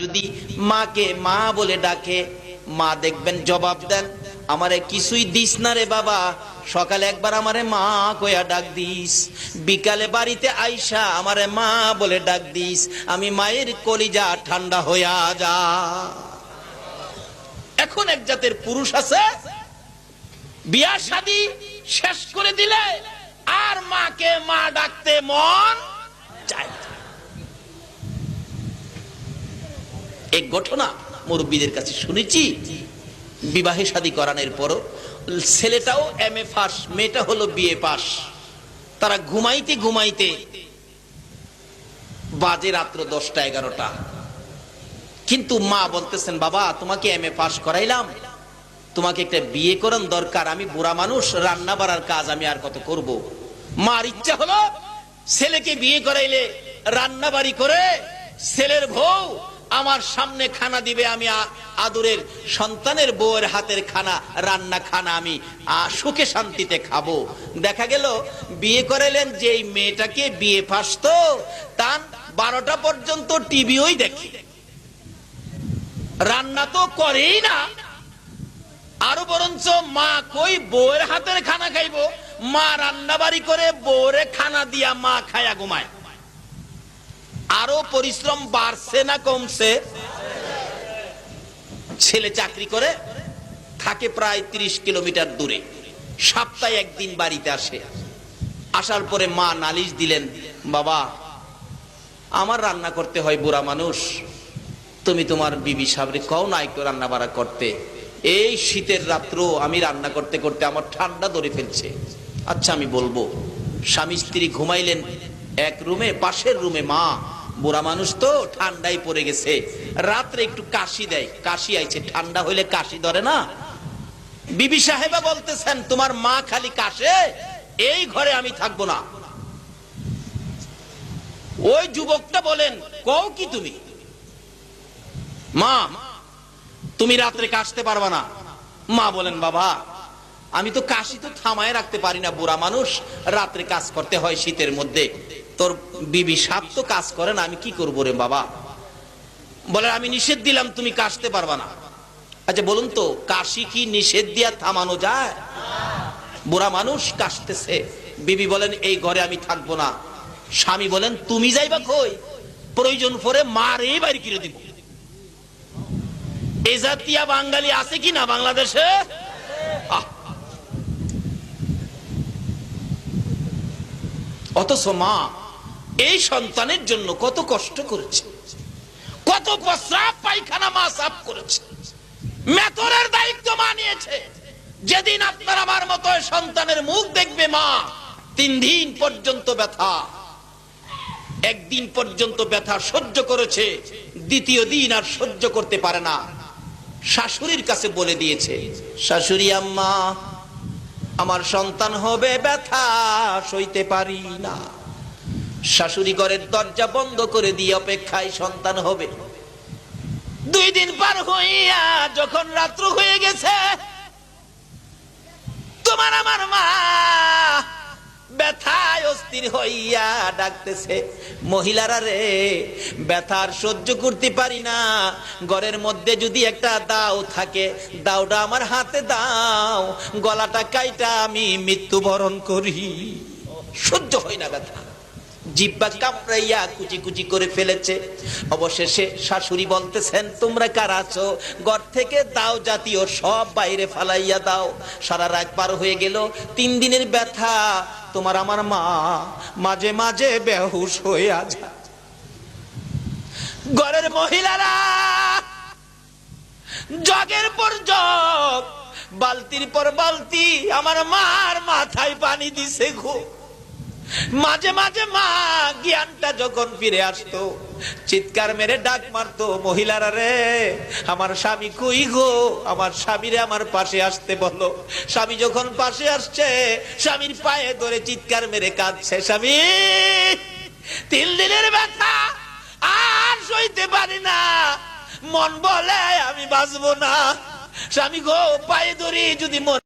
যদি মাকে মা বলে ডাকে, মা দেখবেন জবাব দেন, আমারে কিছুই দিস না রে বাবা, সকালে একবার আমারে মা কইয়া ডাক দিস, বিকালে বাড়িতে আইসা আমারে মা বলে ডাক দিস, আমি মায়ের কলিজা ঠান্ডা হইয়া যা। এখন এক জাতের পুরুষ আছে, বিয়া শাদী শেষ করে দিলে আর মাকে মা ডাকতে মন চায়। এক ঘটনা মুরব্বীদের কাছে শুনেছি, বিবাহে শাদী করানোর পর ছেলেটাও এমএ পাস, মেয়েটা হলো বিএ পাস। তারা ঘুমাইতে ঘুমাইতে বাজে রাত্র 10টা 11টা, কিন্তু মা বলতেছেন, বাবা তোমাকে এমএ পাস করাইলাম, তোমাকে একটা বিয়ে করার দরকার, আমি বুড়া মানুষ, রান্না বাড়ার কাজ আমি আর কত করব। মার ইচ্ছা হলো ছেলেকে বিয়ে করাইলে রান্না বাড়ি করে ছেলের বউ আমার সামনে খানা দিবে, আমি আদরের সন্তানের বউয়ের হাতের খানা, রান্না খানা আমি সুখে শান্তিতে খাবো। দেখা গেল বিয়ে করাইলেন যেই মেয়েটাকে, বিয়ে পাস তো, তার 12টা পর্যন্ত টিভিওই দেখে, রান্না তো করেই না, আরো বরঞ্চ মা কই বউয়ের হাতের খানা খাইবো, মা রান্না বাড়ি করে বউরে খানা দিয়া মা খায়া ঘুমায়। আরো পরিশ্রম বাড়ছে না কমছে? ছেলে চাকরি করে, থাকে প্রায় 30 কিলোমিটার দূরে, সপ্তাহে একদিন বাড়িতে আসে। আসার পরে মা নালিশ দিলেন, বাবা আমার রান্না করতে হয়, বুড়া মানুষ, তুমি তোমার বিবি সাবরে কও না একটু রান্না বাড়া করতে, এই শীতের রাত্র আমি রান্না করতে করতে আমার ঠান্ডা ধরে ফেলছে। আচ্ছা আমি বলবো। স্বামী স্ত্রী ঘুমাইলেন এক রুমে, পাশের রুমে মা, বুড়া মানুষ তো ঠান্ডায় পড়ে গেছে, রাত্রে একটু কাশি দেয়, কাশি আইছে, ঠান্ডা হইলে কাশি ধরে না। বিবি সাহেবা বলতেছেন, তোমার মা খালি কাশে, এই ঘরে আমি থাকবো না। ওই যুবকটা বলেন, কও কি তুমি? মা তুমি রাত্রে কাশতে পারবা না। মা বলেন, বাবা আমি তো কাশি তো থামায় রাখতে পারি না, বুড়া মানুষ, রাত্রে কাজ করতে হয় শীতের মধ্যে, তোর বিবি সাপ তো কাজ করে না, আমি কি করবো রে বাবা। বলে, আমি নিষেধ দিলাম তুমি কাশতে পারবা না। আচ্ছা বলুন তো, কাশি কি নিষেধ দিয়া থামানো যায়? বুড়া মানুষ কাশতেছে, বিবি বলেন এই ঘরে আমি থাকবো না। স্বামী বলেন, তুমি যাইবা কই? প্রয়োজন পরে মারে বাইরে কিনে দিব। এই জাতীয় বাঙালি আছে কি না বাংলাদেশে? অথচ মা এই সন্তানের জন্য কত কষ্ট করেছে, কত প্রস্রাব পায়খানা মা সাফ করেছে, মেথরের দায়িত্ব মা নিয়েছে। যেদিন আপনার আমার মতো সন্তানের মুখ দেখবে মা, 3 দিন পর্যন্ত ব্যথা, একদিন পর্যন্ত ব্যথা সহ্য করেছে, দ্বিতীয় দিন আর সহ্য করতে পারে না। শাশুড়ির কাছে বলে দিয়েছে, শাশুড়ি আম্মা আমার সন্তান হবে, ব্যথা সইতে পারি না। শাশুড়ি ঘরের দরজা বন্ধ করে দিয়ে অপেক্ষায় সন্তান হবে। 2 দিন পার হইয়া যখন রাত্র হয়ে গেছে, তোমার আমার মা ব্যথায় অস্থির হইয়া ডাকতেছে, মহিলারা রে ব্যথার সহ্য করতে পারি না, ঘরের মধ্যে যদি একটা দাও থাকে, দাওটা আমার হাতে দাও, গলাটা কাইটা আমি মৃত্যুবরণ করি। সহ্য হয় না ব্যথা, জিহ্বা কামড়াইয়া কুচি কুচি করে ফেলেছে। অবশেষে শাশুড়ি বলতেছেন, তোমরা কারা আছো, ঘর থেকে দাও জাতীয় সব বাইরে ফালাইয়া দাও। সারা রাত পার হয়ে গেল, 3 দিনের ব্যথা, তোমার আমার মা মাঝে মাঝে বেহুশ হয়ে যায়। ঘরের মহিলারা জগের পর জগ, বালতির পর বালতি আমার মার মাথায় পানি দিছে গো। মাঝে মাঝে মা জ্ঞানটা যখন ফিরে আসতো, চিৎকার মেরে ডাক মারতো, মহিলারা রে আমার স্বামী কই গো, আমার স্বামীরে আমার পাশে আসতে বলো। স্বামী যখন পাশে আসছে, স্বামীর পায়ে ধরে চিৎকার মেরে কাঁদছে, স্বামী 3 দিনের ব্যথা আর সইতে পারি না, মন বলে আমি বাঁচবো না। স্বামী গো পায়ে ধরি যদি মন